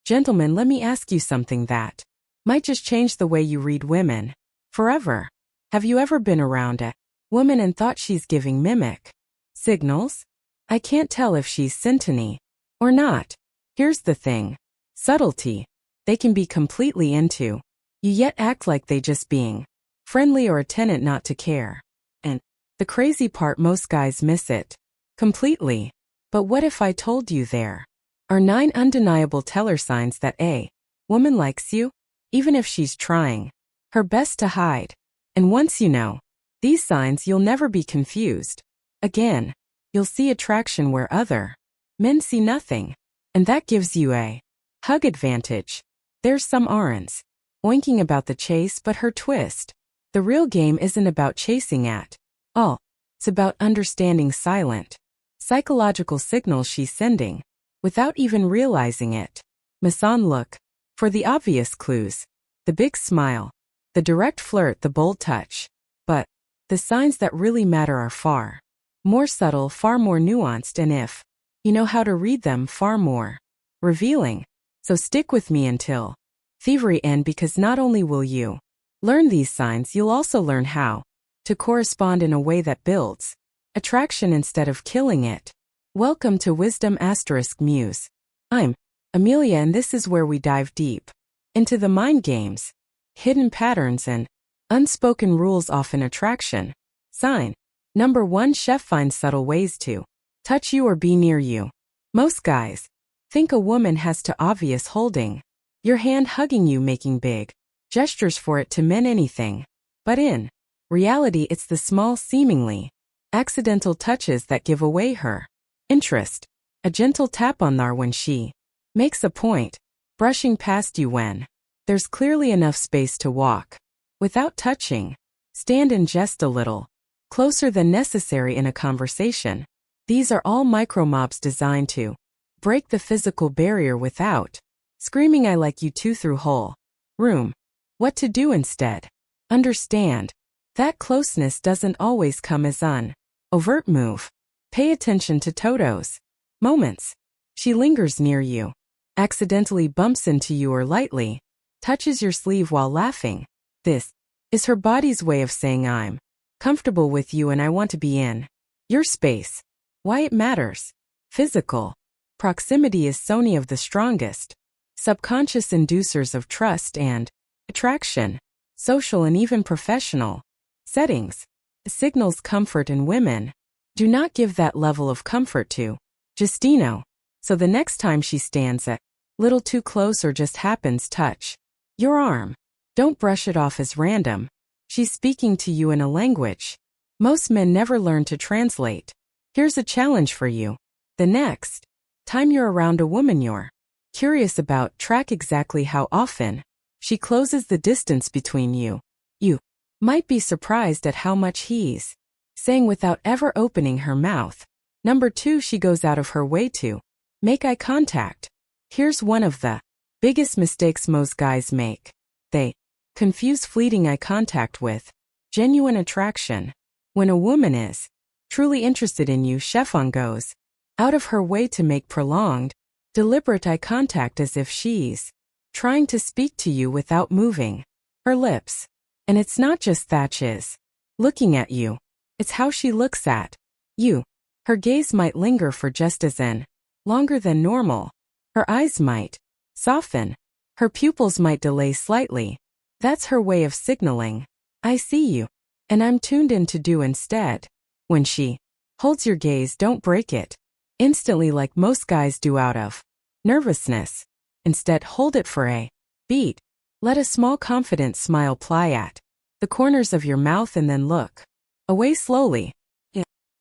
Gentlemen, let me ask you something that might just change the way you read women forever. Have you ever been around a woman and thought she's giving mimic signals? I can't tell if she's syntony or not. Here's the thing. Subtlety. They can be completely into you yet act like they just being friendly or a tenant not to care. And the crazy part, most guys miss it completely. But what if I told you there are 9 undeniable teller signs that a woman likes you, even if she's trying her best to hide? And once you know these signs, you'll never be confused again. You'll see attraction where other men see nothing. And that gives you a hug advantage. There's some aren't oinking about the chase, but her twist. The real game isn't about chasing at all. It's about understanding silent psychological signals she's sending without even realizing it. Mason, look for the obvious clues. The big smile, the direct flirt, the bold touch. But the signs that really matter are far more subtle, far more nuanced, and if you know how to read them, far more revealing. So stick with me until thievery end, because not only will you learn these signs, you'll also learn how to correspond in a way that builds attraction instead of killing it. Welcome to Wisdom * Muse. I'm Amelia, and this is where we dive deep into the mind games, hidden patterns, and unspoken rules of an attraction. Sign number 1. Chef finds subtle ways to touch you or be near you. Most guys think a woman has to obvious holding your hand, hugging you, making big gestures for it to mean anything. But in reality, it's the small, seemingly accidental touches that give away her interest. A gentle tap on there when she makes a point, brushing past you when there's clearly enough space to walk without touching. Stand and just a little closer than necessary in a conversation. These are all micro mobs designed to break the physical barrier without screaming "I like you too" through whole room. What to do instead? Understand that closeness doesn't always come as an overt move. Pay attention to Toto's moments. She lingers near you, accidentally bumps into you, or lightly touches your sleeve while laughing. This is her body's way of saying, I'm comfortable with you and I want to be in your space. Why it matters. Physical proximity is Sony of the strongest subconscious inducers of trust and attraction. Social and even professional settings signals comfort, and women do not give that level of comfort to Justino. So the next time she stands a little too close or just happens touch your arm, don't brush it off as random. She's speaking to you in a language most men never learn to translate. Here's a challenge for you. The next time you're around a woman you're curious about, track exactly how often she closes the distance between you. You might be surprised at how much he's saying without ever opening her mouth. Number 2. She goes out of her way to make eye contact. Here's one of the biggest mistakes most guys make. They confuse fleeting eye contact with genuine attraction. When a woman is truly interested in you, Chefon goes out of her way to make prolonged, deliberate eye contact, as if she's trying to speak to you without moving her lips. And it's not just that she's looking at you, it's how she looks at you. Her gaze might linger for just as in longer than normal. Her eyes might soften. Her pupils might delay slightly. That's her way of signaling, I see you, and I'm tuned in to do instead. When she holds your gaze, don't break it instantly like most guys do out of nervousness. Instead, hold it for a beat. Let a small confident smile ply at the corners of your mouth and then look away slowly.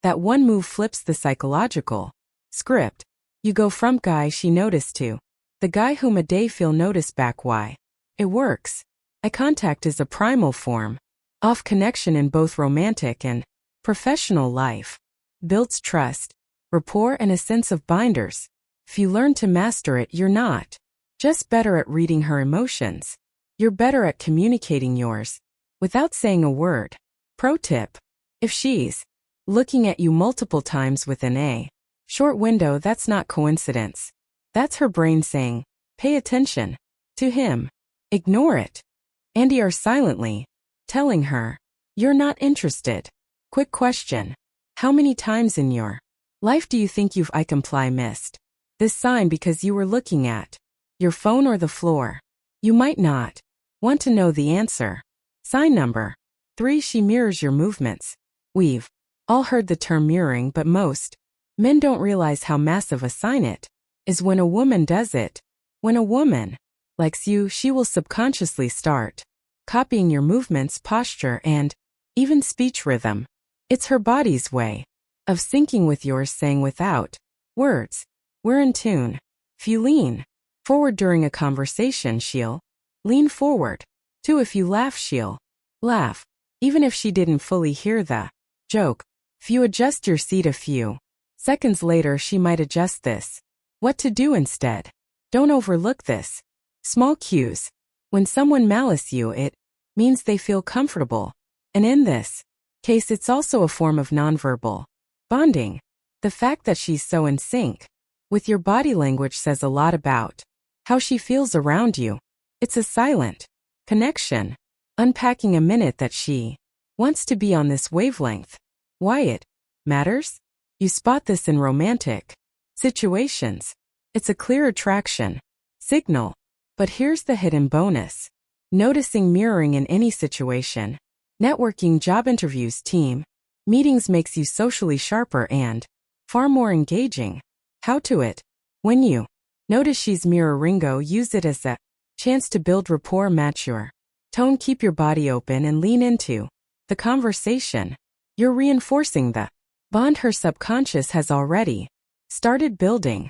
That one move flips the psychological script. You go from guy she noticed to the guy whom a day feel notice back. Why? It works. Eye contact is a primal form of connection in both romantic and professional life. Builds trust, rapport, and a sense of binders. If you learn to master it, you're not just better at reading her emotions. You're better at communicating yours without saying a word. Pro tip: if she's looking at you multiple times within a short window, that's not coincidence. That's her brain saying, Pay attention to him. Ignore it. Andy are silently telling her, you're not interested. Quick question. How many times in your life do you think you've I comply missed this sign because you were looking at your phone or the floor? You might not want to know the answer. Sign number 3. She mirrors your movements. We've all heard the term mirroring, but most men don't realize how massive a sign it is when a woman does it. When a woman likes you, she will subconsciously start copying your movements, posture, and even speech rhythm. It's her body's way of syncing with yours, saying without words, we're in tune. If you lean forward during a conversation, she'll lean forward. 2. If you laugh, she'll laugh, even if she didn't fully hear the joke. If you adjust your seat a few seconds later, she might adjust this. What to do instead? Don't overlook this. Small cues. When someone malice you, it means they feel comfortable. And in this case, it's also a form of nonverbal bonding. The fact that she's so in sync with your body language says a lot about how she feels around you. It's a silent connection. Unpacking a minute that she wants to be on this wavelength. Why it matters? You spot this in romantic situations. It's a clear attraction signal. But here's the hidden bonus. Noticing mirroring in any situation. Networking, job interviews, team meetings makes you socially sharper and far more engaging. How to it? When you notice she's mirroringo, use it as a chance to build rapport, match your tone, keep your body open, and lean into the conversation. You're reinforcing the bond her subconscious has already started building.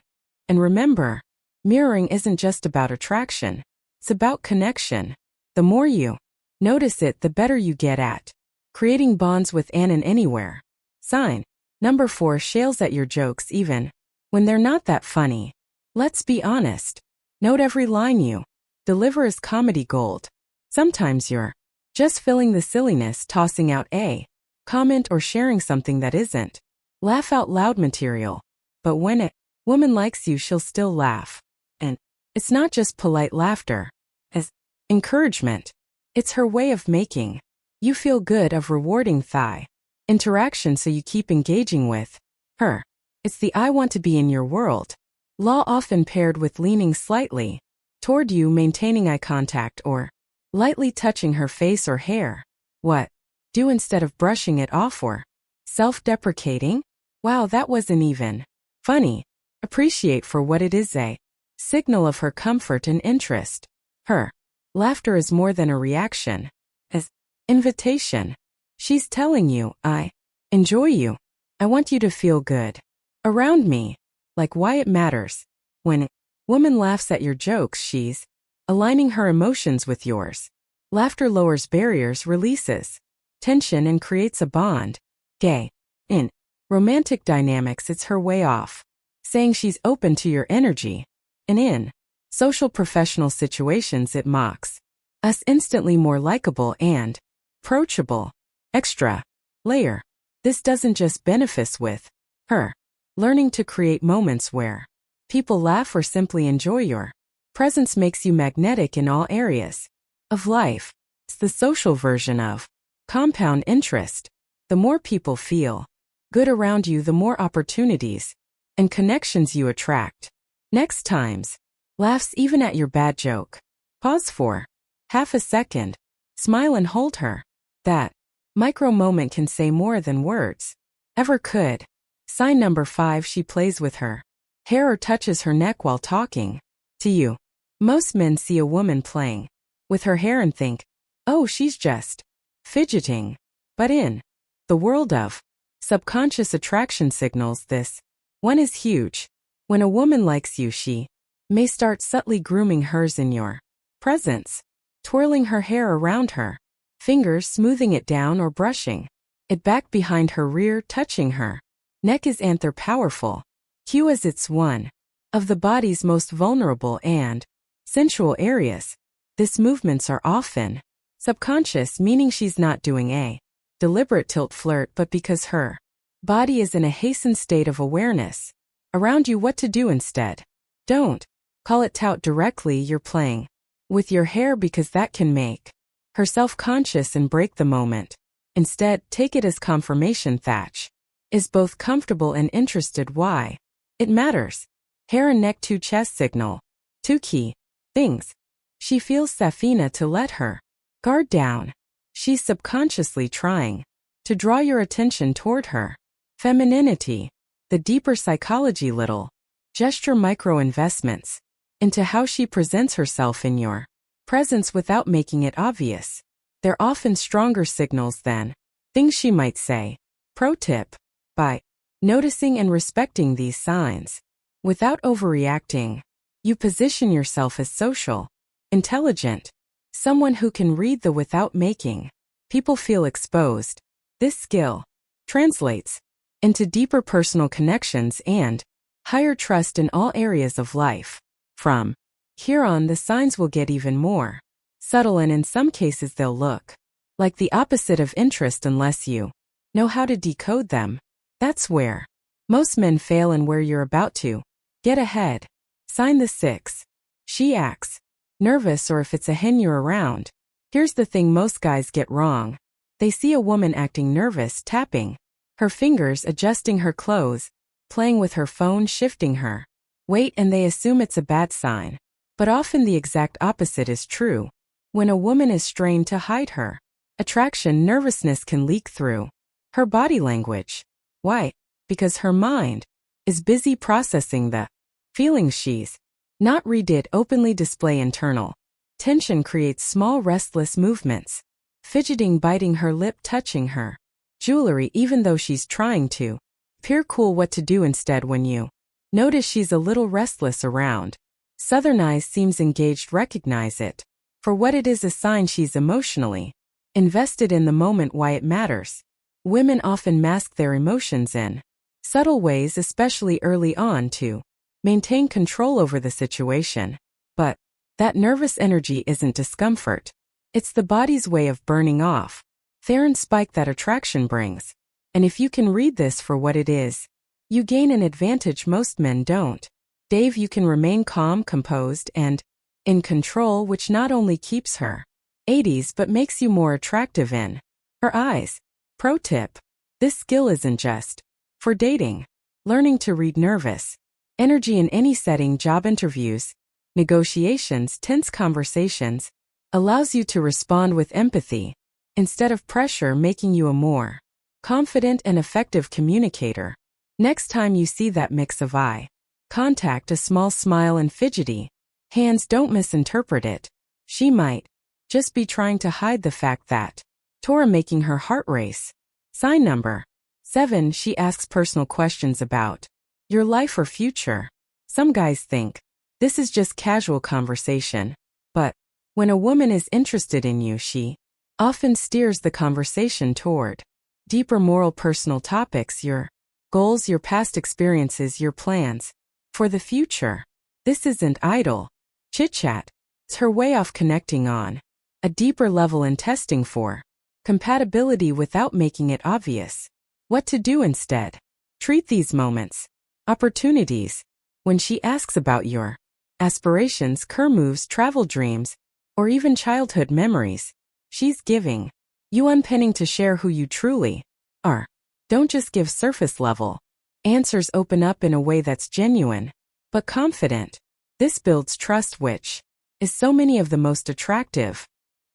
And remember, mirroring isn't just about attraction. It's about connection. The more you notice it, the better you get at creating bonds with an anywhere. Sign number 4. Shales at your jokes even when they're not that funny. Let's be honest. Note every line you deliver is comedy gold. Sometimes you're just feeling the silliness, tossing out a comment or sharing something that isn't laugh out loud material. But when a woman likes you, she'll still laugh. And it's not just polite laughter as encouragement. It's her way of making you feel good, of rewarding thigh interaction so you keep engaging with her. It's the I want to be in your world law, often paired with leaning slightly toward you, maintaining eye contact, or lightly touching her face or hair. What do instead of brushing it off or self-deprecating? Wow, that wasn't even funny. Appreciate for what it is, a signal of her comfort and interest. Her laughter is more than a reaction, as invitation. She's telling you, I enjoy you. I want you to feel good around me. Like why it matters. When a woman laughs at your jokes, she's aligning her emotions with yours. Laughter lowers barriers, releases tension, and creates a bond. Gay. In romantic dynamics, it's her way off saying she's open to your energy. And in social professional situations, it mocks us instantly more likable and approachable. Extra layer. This doesn't just benefit with her learning to create moments where people laugh or simply enjoy your presence makes you magnetic in all areas of life. It's the social version of compound interest. The more people feel good around you, the more opportunities and connections you attract. Next times, laughs even at your bad joke. Pause for half a second. Smile and hold her. That micro moment can say more than words ever could. Sign number 5. She plays with her hair or touches her neck while talking to you. Most men see a woman playing with her hair and think, oh, she's just fidgeting. But in the world of subconscious attraction signals, this one is huge. When a woman likes you, she may start subtly grooming hers in your presence, twirling her hair around her fingers, smoothing it down, or brushing it back behind her rear, touching her neck is anther powerful cue, as it's one of the body's most vulnerable and sensual areas. These movements are often subconscious, meaning she's not doing a deliberate tilt flirt, but because her body is in a hastened state of awareness around you. What to do instead? Don't Call it tout directly. You're playing with your hair because that can make her self-conscious and break the moment. Instead, take it as confirmation. Thatch is both comfortable and interested. Why? It matters. Hair and neck to chest signal. Two key things. She feels Safina to let her guard down. She's subconsciously trying to draw your attention toward her femininity, the deeper psychology, little gesture, micro investments into how she presents herself in your presence without making it obvious. They're often stronger signals than things she might say. Pro tip: by noticing and respecting these signs without overreacting, you position yourself as social, intelligent, someone who can read the without making people feel exposed. This skill translates into deeper personal connections and higher trust in all areas of life. From here on, the signs will get even more subtle, and in some cases they'll look like the opposite of interest unless you know how to decode them. That's where most men fail and where you're about to get ahead. Sign the 6. She acts nervous, or if it's a hen you're around. Here's the thing most guys get wrong. They see a woman acting nervous, tapping her fingers, adjusting her clothes, playing with her phone, shifting her weight, and they assume it's a bad sign. But often the exact opposite is true. When a woman is strained to hide her attraction, nervousness can leak through her body language. Why? Because her mind is busy processing the feelings she's not read. Openly display internal tension, creates small restless movements, fidgeting, biting her lip, touching her jewelry even though she's trying to appear cool. What to do instead when you notice she's a little restless around Southern eyes, seems engaged? Recognize it for what it is, a sign she's emotionally invested in the moment. Why it matters. Women often mask their emotions in subtle ways, especially early on, to maintain control over the situation. But that nervous energy isn't discomfort. It's the body's way of burning off Theron spike that attraction brings. And if you can read this for what it is, you gain an advantage most men don't. Dave, you can remain calm, composed, and in control, which not only keeps her 80s but makes you more attractive in her eyes. Pro tip: this skill isn't just for dating. Learning to read nervous energy in any setting, job interviews, negotiations, tense conversations, allows you to respond with empathy instead of pressure, making you a more confident and effective communicator. Next time you see that mix of eye contact, a small smile, and fidgety hands, don't misinterpret it. She might just be trying to hide the fact that Torah, making her heart race. Sign number 7. She asks personal questions about your life or future. Some guys think this is just casual conversation, but when a woman is interested in you, she often steers the conversation toward deeper moral, personal topics, your goals, your past experiences, your plans for the future. This isn't idle chit-chat. It's her way of connecting on a deeper level and testing for compatibility without making it obvious. What to do instead? Treat these moments opportunities. When she asks about your aspirations, career moves, travel dreams, or even childhood memories, she's giving you unpenning to share who you truly are. Don't just give surface level answers. Open up in a way that's genuine but confident. This builds trust, which is so many of the most attractive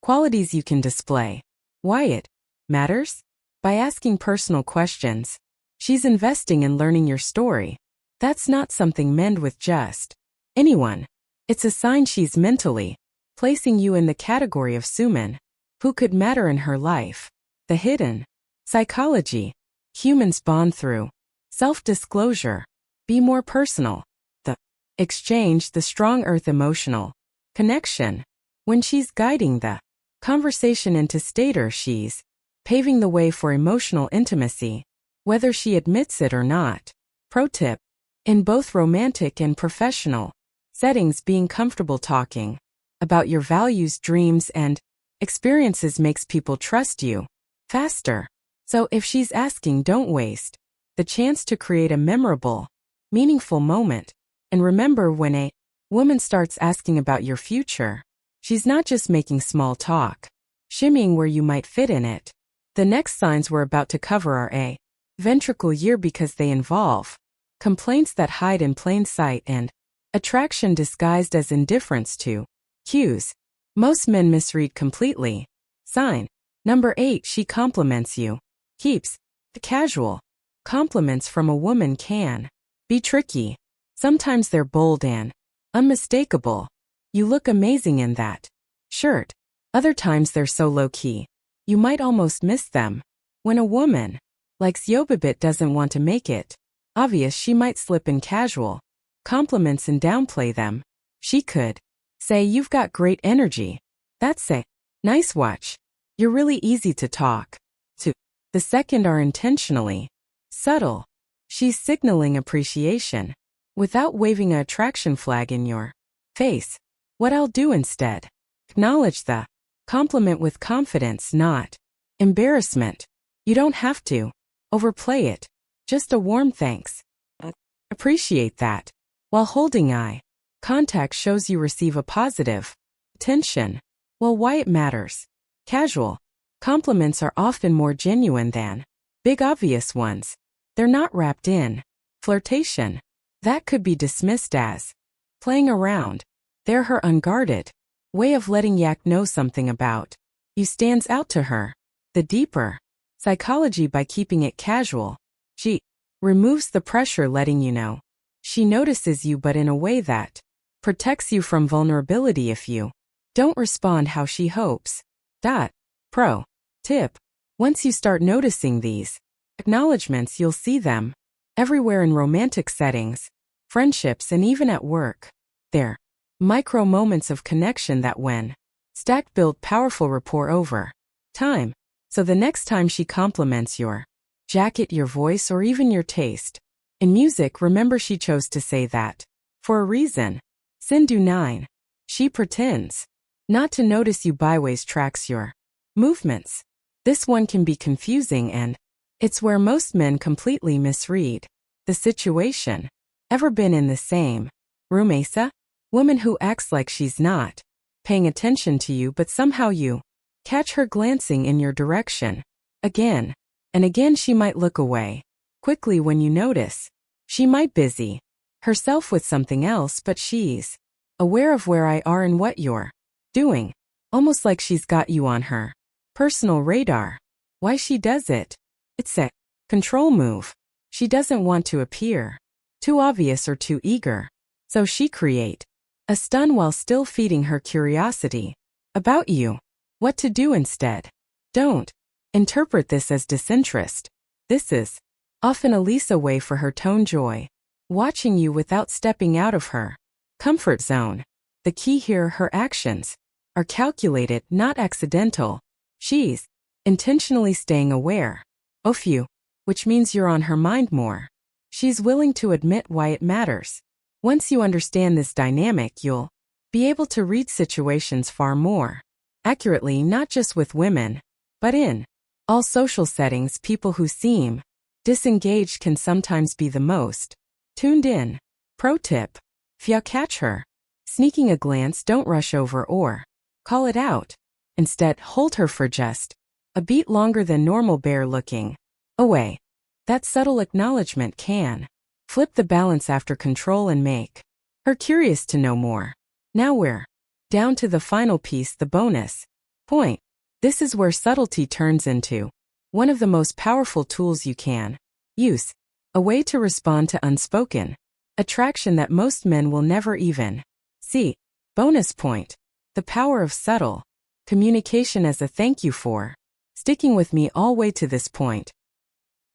qualities you can display. Why it matters? By asking personal questions, she's investing in learning your story. That's not something men with just anyone. It's a sign she's mentally placing you in the category of Suman, who could matter in her life. The hidden psychology humans bond through self-disclosure. Be more personal. The exchange, the strong earth emotional connection. When she's guiding the conversation into stater, she's paving the way for emotional intimacy, whether she admits it or not. Pro tip: in both romantic and professional settings, being comfortable talking about your values, dreams, and experiences makes people trust you faster. So if she's asking, don't waste the chance to create a memorable, meaningful moment. And remember, when a Woman starts asking about your future. She's not just making small talk, shimmying where you might fit in it. The next signs we're about to cover are a ventricle year because they involve complaints that hide in plain sight and attraction disguised as indifference to cues most men misread completely. Sign number 8, she compliments you. Keeps the casual. Compliments from a woman can be tricky. Sometimes they're bold and unmistakable. You look amazing in that shirt. Other times they're so low-key, you might almost miss them. When a woman likes Yobabit doesn't want to make it obvious, she might slip in casual compliments and downplay them. She could say, "You've got great energy." That's a nice watch. You're really easy to talk to. The second are intentionally subtle. She's signaling appreciation without waving an attraction flag in your face. What I'll do instead: acknowledge the compliment with confidence, not embarrassment. You don't have to overplay it. Just a warm thanks. Appreciate that. While holding eye contact shows you receive a positive attention. Well, why it matters. Casual compliments are often more genuine than big obvious ones. They're not wrapped in flirtation. That could be dismissed as playing around. They're her unguarded way of letting Yak know something about you stands out to her. The deeper psychology by keeping it casual. She removes the pressure, letting you know she notices you, but in a way that protects you from vulnerability if you don't respond how she hopes. Pro tip: once you start noticing these acknowledgments, you'll see them everywhere in romantic settings, friendships, and even at work. They're micro moments of connection that, when stacked, build powerful rapport over time. So the next time she compliments your jacket, your voice, or even your taste in music, remember she chose to say that for a reason. Sindhu 9. She pretends not to notice you, byways tracks your movements. This one can be confusing, and it's where most men completely misread the situation. Ever been in the same room, Asa? Woman who acts like she's not paying attention to you, but somehow you catch her glancing in your direction. Again and again, she might look away quickly when you notice. She might busy herself with something else, but she's aware of where I are and what you're doing. Almost like she's got you on her personal radar. Why she does it? It's a control move. She doesn't want to appear too obvious or too eager. So she create a stun while still feeding her curiosity about you. What to do instead? Don't interpret this as disinterest. This is often a Lisa way for her tone joy, watching you without stepping out of her comfort zone. The key here: her actions are calculated, not accidental. She's intentionally staying aware of you, which means you're on her mind more. She's willing to admit why it matters. Once you understand this dynamic, you'll be able to read situations far more accurately, not just with women, but in all social settings. People who seem disengaged can sometimes be the most tuned in. Pro tip: if you catch her sneaking a glance, don't rush over or call it out. Instead, hold her for just a beat longer than normal, bare looking away. That subtle acknowledgement can flip the balance after control and make her curious to know more. Now we're down to the final piece, the bonus point. This is where subtlety turns into one of the most powerful tools you can use, a way to respond to unspoken attraction that most men will never even see. Bonus point: the power of subtle communication as a thank you for sticking with me all the way to this point.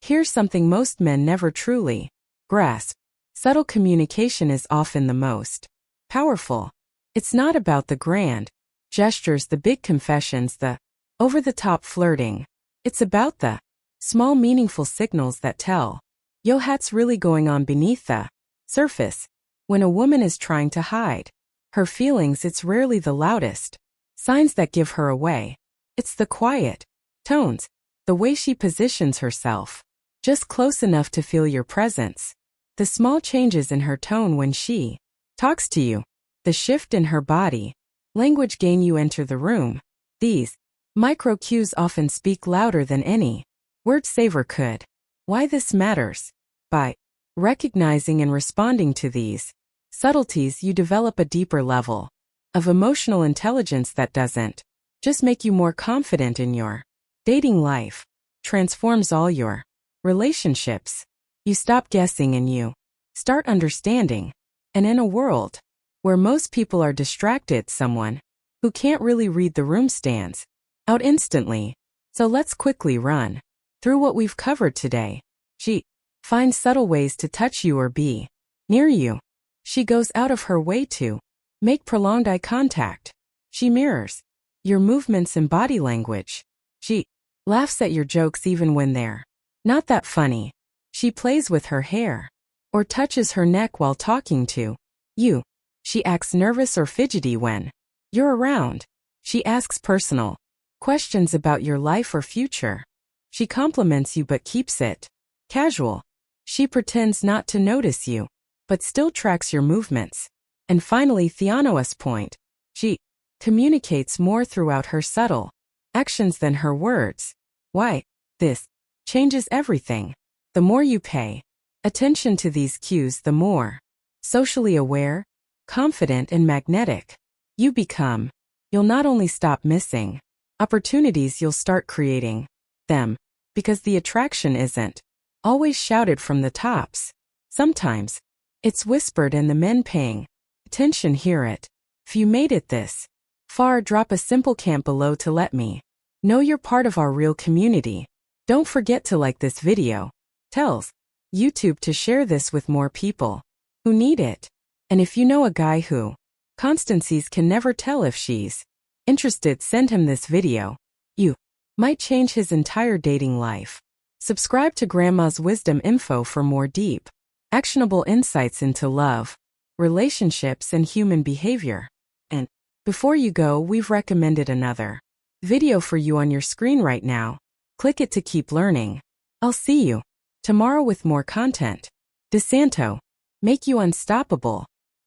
Here's something most men never truly grasp. Subtle communication is often the most powerful. It's not about the grand gestures, the big confessions, the over-the-top flirting. It's about the small, meaningful signals that tell yo, what's really going on beneath the surface. When a woman is trying to hide her feelings, it's rarely the loudest signs that give her away. It's the quiet tones, the way she positions herself just close enough to feel your presence, the small changes in her tone when she talks to you. the shift in her body language gain you enter the room. These micro cues often speak louder than any word saver could. Why this matters? By recognizing and responding to these subtleties, you develop a deeper level of emotional intelligence that doesn't just make you more confident in your dating life, transforms all your relationships. You stop guessing and you start understanding. And in a world where most people are distracted, someone who can't really read the room stands out instantly. So let's quickly run through what we've covered today. She finds subtle ways to touch you or be near you. She goes out of her way to make prolonged eye contact. She mirrors your movements and body language. She laughs at your jokes even when they're not that funny. She plays with her hair or touches her neck while talking to you. She acts nervous or fidgety when you're around. She asks personal questions about your life or future. She compliments you but keeps it casual. She pretends not to notice you, but still tracks your movements. And finally, Theano's point. She communicates more throughout her subtle actions than her words. Why? This changes everything. The more you pay attention to these cues, the more socially aware, confident, and magnetic you become. You'll not only stop missing opportunities, you'll start creating them. Because the attraction isn't always shouted from the tops. Sometimes it's whispered and the men paying attention hear it. If you made it this far, drop a simple comment below to let me know you're part of our real community. Don't forget to like this video. Tells YouTube to share this with more people who need it. And if you know a guy who Constancies can never tell if she's interested, send him this video. You might change his entire dating life. Subscribe to Grandma's Wisdom Info for more deep, actionable insights into love, relationships, and human behavior. And before you go, we've recommended another video for you on your screen right now. Click it to keep learning. I'll see you tomorrow with more content. DeSanto, make you unstoppable.